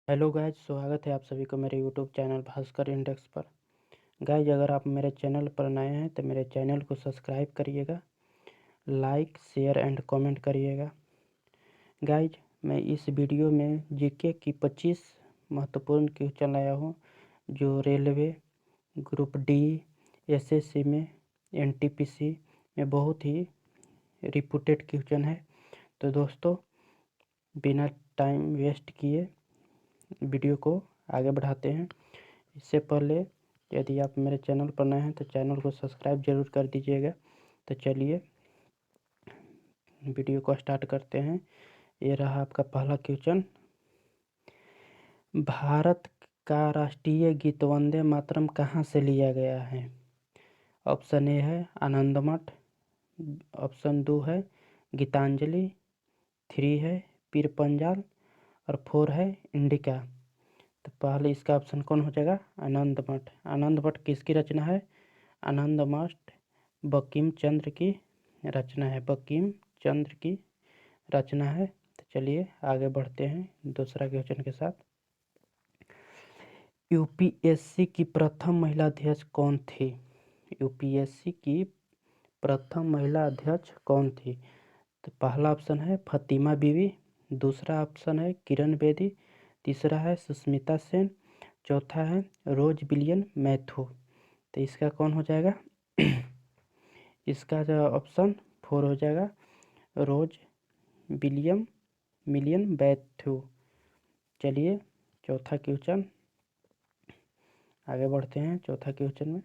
Hello guys, स्वागत है आप सभी को मेरे यूट्यूब चैनल भास्कर इंडेक्स पर। गाइज, अगर आप मेरे चैनल पर नए हैं तो मेरे चैनल को सब्सक्राइब करिएगा, लाइक शेयर एंड कमेंट करिएगा। गाइज, मैं इस वीडियो में जीके की 25 महत्वपूर्ण क्वेश्चन लाया हूँ जो रेलवे, ग्रुप डी, एसएससी में, एनटीपीसी में बहुत ही रिपीटेड क्वेश्चन है। तो दोस्तों, बिना टाइम वेस्ट किए वीडियो को आगे बढ़ाते हैं। इससे पहले यदि आप मेरे चैनल पर नए हैं तो चैनल को सब्सक्राइब जरूर कर दीजिएगा। तो चलिए वीडियो को स्टार्ट करते हैं। ये रहा आपका पहला क्वेश्चन। भारत का राष्ट्रीय गीत वंदे मातरम कहाँ से लिया गया है? ऑप्शन ए है आनंद मठ, ऑप्शन 2 है गीतांजलि, 3 है पीर पंजाल और 4 है इंडिका। तो पहले इसका ऑप्शन कौन हो जाएगा? आनंद मठ। आनंद मठ किसकी रचना है? आनंद मठ बंकिम चंद्र की रचना है, बंकिम चंद्र की रचना है। तो चलिए आगे बढ़ते हैं दूसरा क्वेश्चन के साथ। यूपीएससी की प्रथम महिला अध्यक्ष कौन थी? यूपीएससी की प्रथम महिला अध्यक्ष कौन थी? तो पहला ऑप्शन है फातिमा बीवी, दूसरा ऑप्शन है किरण बेदी, तीसरा है सुष्मिता सेन, चौथा है रोज बिलियन मैथ्यू। तो इसका कौन हो जाएगा? इसका जो ऑप्शन 4 हो जाएगा, रोज बिलियम मिलियन मैथ्यू। चलिए चौथा क्वेश्चन आगे बढ़ते हैं। चौथा क्वेश्चन में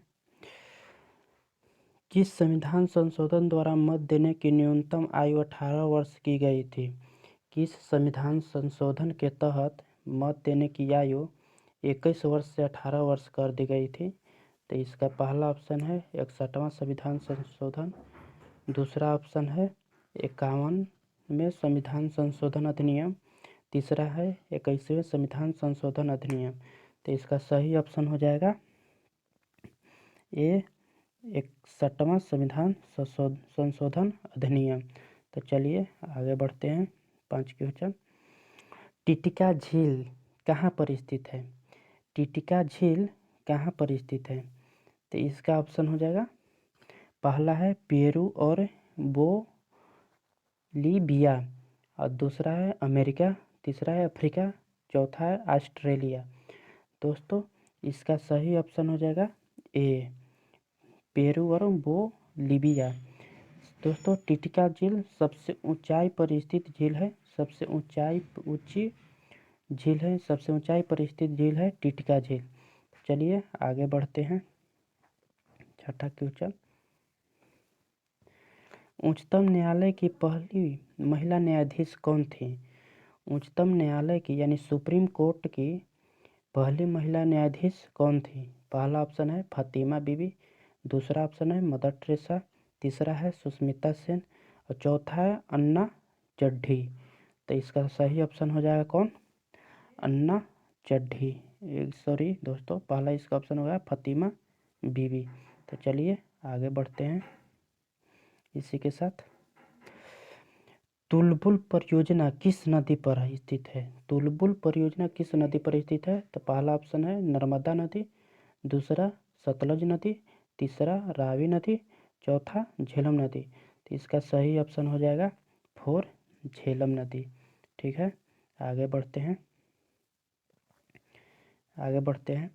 किस संविधान संशोधन द्वारा मत देने की न्यूनतम आयु 18 वर्ष की गई थी? किस संविधान संशोधन के तहत मत देने की आयु 21 वर्ष से 18 वर्ष कर दी गई थी? तो इसका पहला ऑप्शन है 61वां संविधान संशोधन, दूसरा ऑप्शन है 51 में संविधान संशोधन अधिनियम, तीसरा है 21वें संविधान संशोधन अधिनियम। तो इसका सही ऑप्शन हो जाएगा ए 61वां संविधान संशोधन अधिनियम। तो चलिए आगे बढ़ते हैं। 5 क्वेश्चन। टिटिका झील कहाँ पर स्थित है? टिटिका झील कहाँ पर स्थित है? तो इसका ऑप्शन हो जाएगा, पहला है पेरू और बोलीविया, और दूसरा है अमेरिका, तीसरा है अफ्रीका, चौथा है ऑस्ट्रेलिया। दोस्तों, इसका सही ऑप्शन हो जाएगा ए पेरू और बोलीविया। दोस्तों, टिटिका झील सबसे ऊंचाई पर स्थित झील है, सबसे ऊंची झील है, सबसे ऊंचाई पर स्थित झील है टिटिका झील। चलिए आगे बढ़ते हैं। छठा क्वेश्चन। उच्चतम न्यायालय की पहली महिला न्यायाधीश कौन थी? उच्चतम न्यायालय की यानी सुप्रीम कोर्ट की पहली महिला न्यायाधीश कौन थी? पहला ऑप्शन है फातिमा बीबी, दूसरा ऑप्शन है मदर टेरेसा, तीसरा है सुष्मिता सेन और चौथा है अन्ना चड्ढी। तो इसका सही ऑप्शन हो जाएगा कौन? अन्ना चड्ढी। सॉरी दोस्तों, पहला इसका ऑप्शन होगा फातिमा बीबी। तो चलिए आगे बढ़ते हैं इसी के साथ। तुलबुल परियोजना किस नदी पर स्थित है? तुलबुल परियोजना किस नदी पर स्थित है? तो पहला ऑप्शन है नर्मदा नदी, दूसरा सतलज नदी, तीसरा रावी नदी, चौथा झेलम नदी। तो इसका सही ऑप्शन हो जाएगा 4 झेलम नदी। ठीक है, आगे बढ़ते हैं। आगे बढ़ते हैं।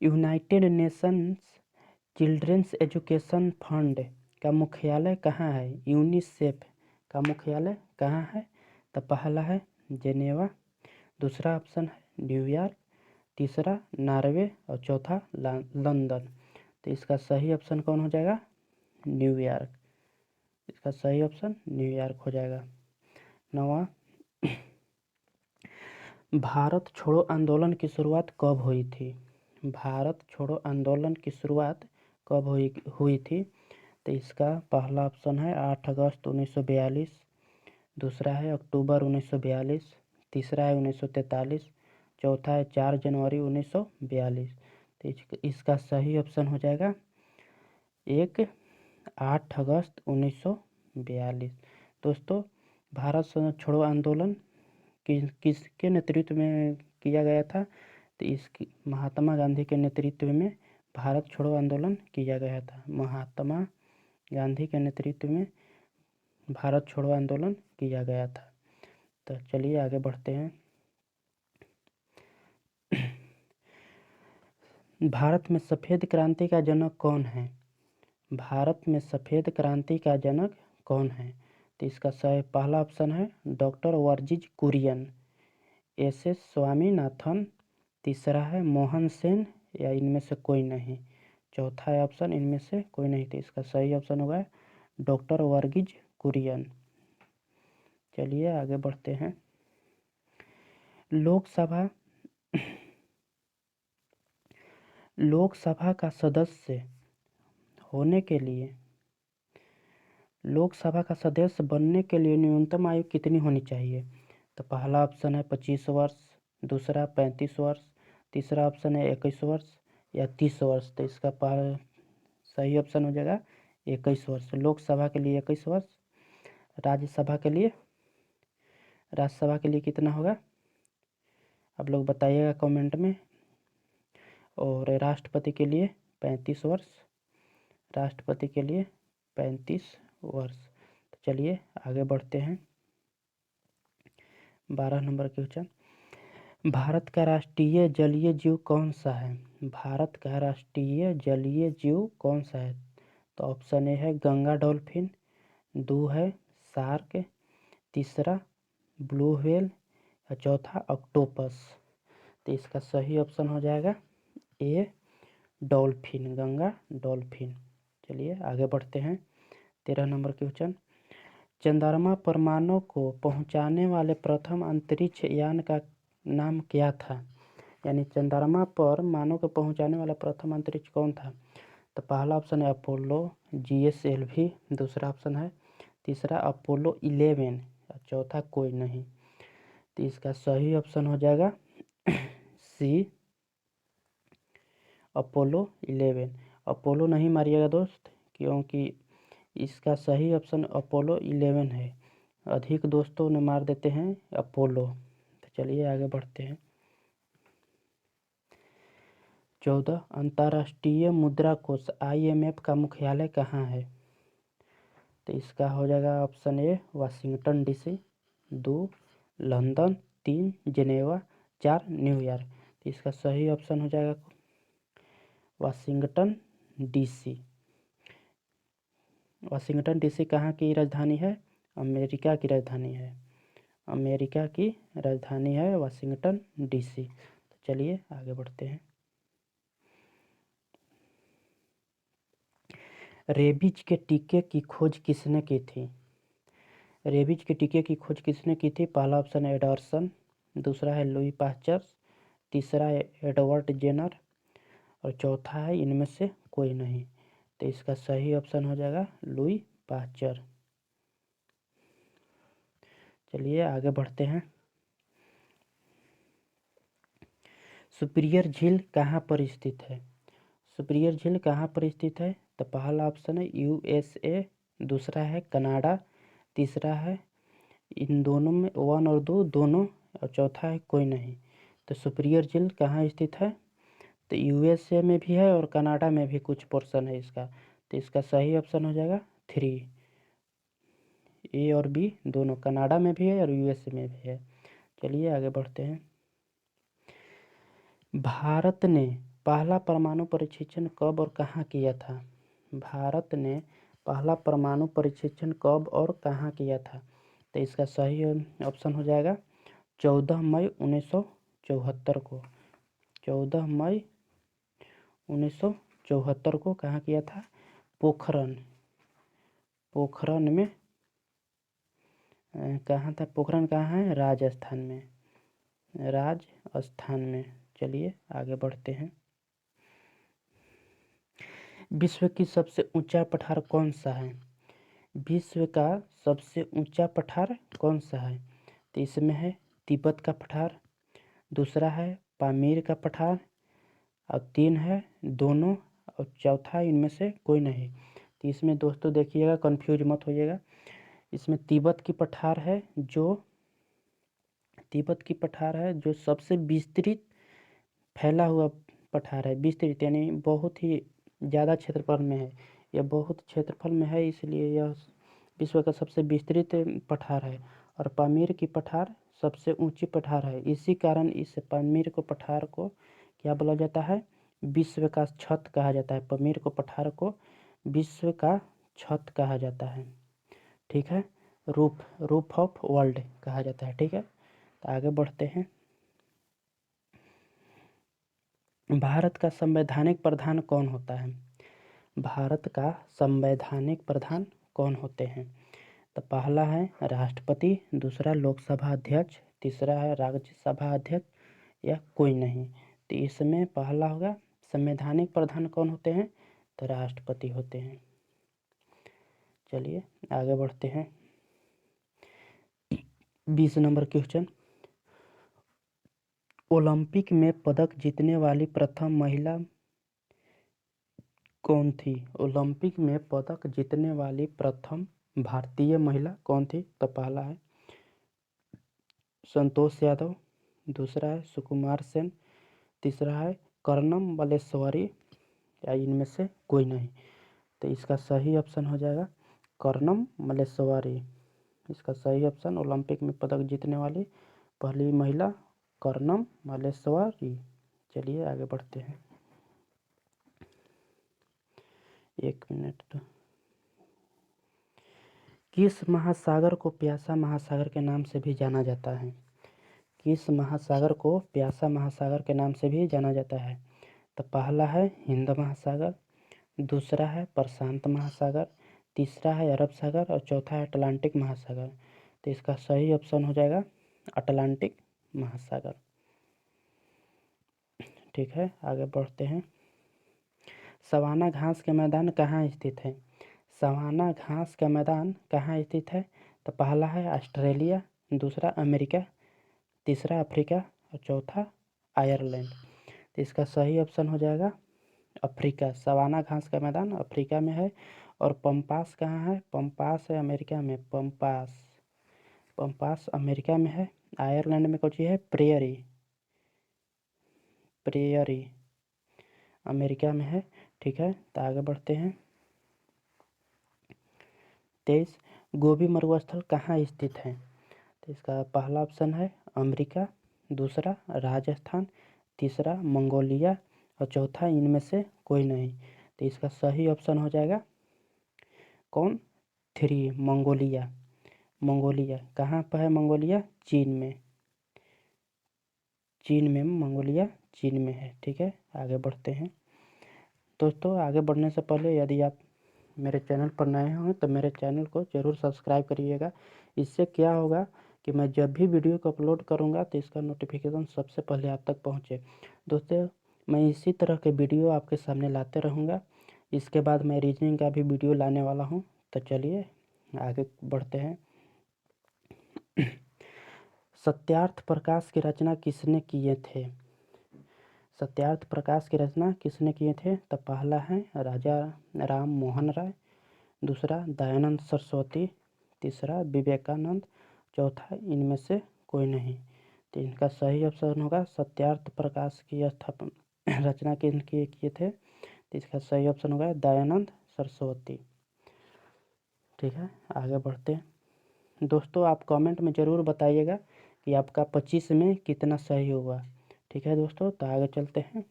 United Nations Children's Education Fund का मुख्यालय कहाँ है? यूनिसेफ का मुख्यालय कहाँ है? तो पहला है जेनेवा, दूसरा ऑप्शन है न्यूयॉर्क, तीसरा नॉर्वे और चौथा लंदन। तो इसका सही ऑप्शन कौन हो जाएगा? न्यूयॉर्क। इसका सही ऑप्शन न्यूयॉर्क हो जाएगा। 9वां, भारत छोड़ो आंदोलन की शुरुआत कब हुई थी? भारत छोड़ो आंदोलन की शुरुआत कब हुई थी? तो इसका पहला ऑप्शन है 8 अगस्त 1942, दूसरा है अक्टूबर 1942, तीसरा है 1943, चौथा है 4 जनवरी 1942। तो इसका सही ऑप्शन हो जाएगा 8 अगस्त 1942। दोस्तों, भारत छोड़ो आंदोलन किसके नेतृत्व में किया गया था? तो इसकी महात्मा गांधी के नेतृत्व में भारत छोड़ो आंदोलन किया गया था। महात्मा गांधी के नेतृत्व में भारत छोड़ो आंदोलन किया गया था। तो चलिए आगे बढ़ते हैं। भारत में सफ़ेद क्रांति का जनक कौन है? भारत में सफ़ेद क्रांति का जनक कौन है? तो इसका सही पहला ऑप्शन है डॉक्टर वर्गीज कुरियन, एस स्वामीनाथन, तीसरा है मोहन सेन, या इनमें से कोई नहीं। चौथा है ऑप्शन इनमें से कोई नहीं। तो इसका सही ऑप्शन होगा डॉक्टर वर्गीज कुरियन। चलिए आगे बढ़ते हैं। लोकसभा का सदस्य होने के लिए, लोकसभा का सदस्य बनने के लिए न्यूनतम आयु कितनी होनी चाहिए? तो पहला ऑप्शन है 25 वर्ष, दूसरा 35 वर्ष, तीसरा ऑप्शन है 21 वर्ष या 30 वर्ष। तो इसका सही ऑप्शन हो जाएगा 21 वर्ष। लोकसभा के लिए 21 वर्ष, राज्यसभा के लिए कितना होगा आप लोग बताइएगा कमेंट में। और राष्ट्रपति के लिए 35 वर्ष, राष्ट्रपति के लिए 35 वर्ष। तो चलिए आगे बढ़ते हैं। 12 नंबर क्वेश्चन, भारत का राष्ट्रीय जलीय जीव कौन सा है? भारत का राष्ट्रीय जलीय जीव कौन सा है? तो ऑप्शन ए है गंगा डॉल्फिन, दो है शार्क, तीसरा ब्लू व्हेल, और चौथा ऑक्टोपस। तो इसका सही ऑप्शन हो जाएगा ए डॉल्फिन, गंगा डॉल्फिन। चलिए आगे बढ़ते हैं। 13 नंबर क्वेश्चन, चंद्रमा पर मानव को पहुंचाने वाले प्रथम अंतरिक्ष यान का नाम क्या था? यानी चंद्रमा पर मानव को पहुंचाने वाला प्रथम अंतरिक्ष कौन था? तो पहला ऑप्शन है अपोलो GSLV, दूसरा ऑप्शन है, तीसरा अपोलो 11, और चौथा कोई नहीं। तो इसका सही ऑप्शन हो जाएगा सी अपोलो 11। अपोलो नहीं मारिएगा दोस्त, क्योंकि इसका सही ऑप्शन अपोलो 11 है। अधिक दोस्तों ने मार देते हैं अपोलो। तो चलिए आगे बढ़ते हैं। 14 अंतर्राष्ट्रीय मुद्रा कोष IMF का मुख्यालय कहाँ है? तो इसका हो जाएगा option A Washington DC, 2 London, 3 Geneva, 4 New York. तो इसका सही ऑप्शन हो जाएगा वाशिंगटन DC। वाशिंगटन DC कहाँ की राजधानी है? अमेरिका की राजधानी है। अमेरिका की राजधानी है वाशिंगटन DC। तो चलिए आगे बढ़ते हैं। रेबीज के टीके की खोज किसने की थी? रेबीज के टीके की खोज किसने की थी? पहला ऑप्शन है एडरसन, दूसरा है लुई पाश्चर, तीसरा है एडवर्ड जेनर, और चौथा है इनमें से कोई नहीं। तो इसका सही ऑप्शन हो जाएगा लुई पाश्चर। चलिए आगे बढ़ते हैं। सुपीरियर झील कहाँ पर स्थित है? सुपीरियर झील कहाँ पर स्थित है? तो पहला ऑप्शन है USA, दूसरा है कनाडा, तीसरा है इन दोनों में 1 और 2 दोनों, और चौथा है कोई नहीं। तो सुपीरियर झील कहाँ स्थित है? तो USA में भी है और कनाडा में भी कुछ पोर्शन है इसका। तो इसका सही ऑप्शन हो जाएगा 3, A और B दोनों, कनाडा में भी है और USA में भी है। चलिए आगे बढ़ते हैं। भारत ने पहला परमाणु परीक्षण कब और कहाँ किया था? भारत ने पहला परमाणु परीक्षण कब और कहाँ किया था? तो इसका सही ऑप्शन हो जाएगा 14 मई 1974 को। 14 मई 1974 को कहाँ किया था? पोखरण में। कहाँ था पोखरण? कहाँ है? राजस्थान में। चलिए आगे बढ़ते हैं। विश्व की सबसे ऊंचा पठार कौन सा है? विश्व का सबसे ऊंचा पठार कौन सा है? तो इसमें है तिब्बत का पठार, दूसरा है पामीर का पठार, और 3 है दोनों, और चौथा इनमें से कोई नहीं। तो इसमें दोस्तों देखिएगा, कंफ्यूज मत होइएगा। इसमें तिब्बत की पठार है जो तिब्बत की पठार है जो सबसे विस्तृत फैला हुआ पठार है। विस्तृत यानी बहुत ही ज़्यादा क्षेत्रफल में है। यह बहुत क्षेत्रफल में है, इसलिए यह विश्व का सबसे विस्तृत पठार है। और पामीर की पठार सबसे ऊंची पठार है। इसी कारण इस पामीर को पठार को क्या बोला जाता है? विश्व का छत कहा जाता है। पामीर को पठार को विश्व का छत कहा जाता है। ठीक है, रूफ ऑफ वर्ल्ड कहा जाता है। ठीक है, तो आगे बढ़ते हैं। भारत का संवैधानिक प्रधान कौन होता है? भारत का संवैधानिक प्रधान कौन होते हैं? तो पहला है राष्ट्रपति, दूसरा लोकसभा अध्यक्ष, तीसरा है राज्यसभा अध्यक्ष या कोई नहीं। तो इसमें पहला होगा संवैधानिक प्रधान कौन होते हैं? तो राष्ट्रपति होते हैं। चलिए आगे बढ़ते हैं। 20 नंबर क्वेश्चन, ओलंपिक में पदक जीतने वाली प्रथम महिला कौन थी? ओलंपिक में पदक जीतने वाली प्रथम भारतीय महिला कौन थी? तो पहला है संतोष यादव, दूसरा है सुकुमार सेन, तीसरा है कर्णम मल्लेश्वरी या इनमें से कोई नहीं। तो इसका सही ऑप्शन हो जाएगा कर्णम मल्लेश्वरी। इसका सही ऑप्शन ओलंपिक में पदक जीतने वाली पहली महिला कर्णम मल्लेश्वरी। चलिए आगे बढ़ते हैं। 1 मिनट। तो किस महासागर को प्यासा महासागर के नाम से भी जाना जाता है? किस महासागर को प्यासा महासागर के नाम से भी जाना जाता है? तो पहला है हिंद महासागर, दूसरा है प्रशांत महासागर, तीसरा है अरब सागर और चौथा है अटलांटिक महासागर। तो इसका सही ऑप्शन हो जाएगा अटलांटिक महासागर। ठीक है, आगे बढ़ते हैं। सवाना घास के मैदान कहाँ स्थित है? सवाना घास का मैदान कहाँ स्थित है? तो पहला है ऑस्ट्रेलिया, दूसरा अमेरिका, तीसरा अफ्रीका और चौथा आयरलैंड। तो इसका सही ऑप्शन हो जाएगा अफ्रीका। सवाना घास का मैदान अफ्रीका में है। और पंपास कहाँ है? पंपास है अमेरिका में। पंपास अमेरिका में है। आयरलैंड में कौन सी है? प्रेयरी अमेरिका में है। ठीक है, तो आगे बढ़ते हैं। 23 गोबी मरुस्थल कहाँ स्थित है? तो इसका पहला ऑप्शन है अमेरिका, दूसरा राजस्थान, तीसरा मंगोलिया और चौथा इनमें से कोई नहीं। तो इसका सही ऑप्शन हो जाएगा कौन? 3 मंगोलिया। मंगोलिया कहाँ पर है? मंगोलिया चीन में। मंगोलिया चीन में है। ठीक है, आगे बढ़ते हैं। दोस्तों आगे बढ़ने से पहले यदि आप मेरे चैनल पर नए हों तो मेरे चैनल को ज़रूर सब्सक्राइब करिएगा। इससे क्या होगा कि मैं जब भी वीडियो को अपलोड करूंगा तो इसका नोटिफिकेशन सबसे पहले आप तक पहुंचे। दोस्तों मैं इसी तरह के वीडियो आपके सामने लाते रहूंगा। इसके बाद मैं रीजनिंग का भी वीडियो लाने वाला हूं। तो चलिए आगे बढ़ते हैं। सत्यार्थ प्रकाश की रचना किसने किए थे? सत्यार्थ प्रकाश की रचना किसने किए थे? तो पहला है राजा राम मोहन राय, दूसरा दयानंद सरस्वती, तीसरा विवेकानंद, चौथा इनमें से कोई नहीं। तो इनका सही ऑप्शन होगा सत्यार्थ प्रकाश की रचना किनके किए थे? तो इसका सही ऑप्शन होगा दयानंद सरस्वती। ठीक है, आगे बढ़ते हैं। दोस्तों आप कमेंट में ज़रूर बताइएगा कि आपका 25 में कितना सही हुआ। ठीक है दोस्तों, तो आगे चलते हैं।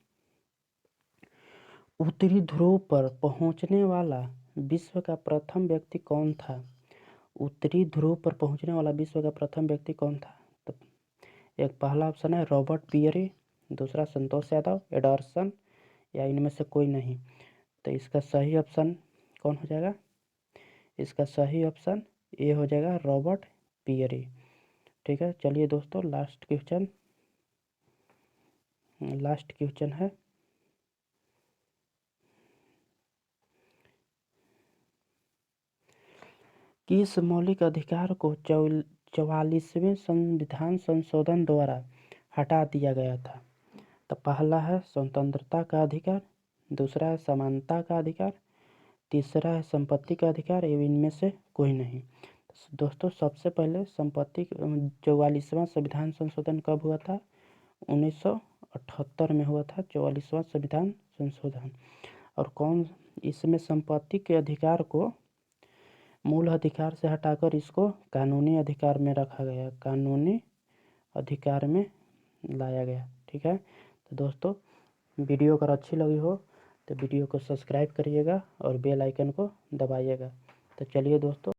उत्तरी ध्रुव पर पहुंचने वाला विश्व का प्रथम व्यक्ति कौन था? उत्तरी ध्रुव पर पहुंचने वाला विश्व का प्रथम व्यक्ति कौन था? तो एक पहला ऑप्शन है रॉबर्ट पियरी, दूसरा संतोष यादव, एडरसन या इनमें से कोई नहीं। तो इसका सही ऑप्शन कौन हो जाएगा? इसका सही ऑप्शन ए हो जाएगा रॉबर्ट पियरी। ठीक है, चलिए दोस्तों लास्ट क्वेश्चन है। किस मौलिक अधिकार को 44वें संविधान संशोधन द्वारा हटा दिया गया था? तो पहला है स्वतंत्रता का अधिकार, दूसरा है समानता का अधिकार, तीसरा है संपत्ति का अधिकार एवं इनमें से कोई नहीं। तो दोस्तों सबसे पहले संपत्ति 44वां संविधान संशोधन कब हुआ था? 1978 में हुआ था 44वां संविधान संशोधन। और कौन इसमें संपत्ति के अधिकार को मूल अधिकार से हटाकर इसको कानूनी अधिकार में रखा गया, कानूनी अधिकार में लाया गया। ठीक है, तो दोस्तों वीडियो अगर अच्छी लगी हो तो वीडियो को सब्सक्राइब करिएगा और बेल आइकन को दबाइएगा। तो चलिए दोस्तों।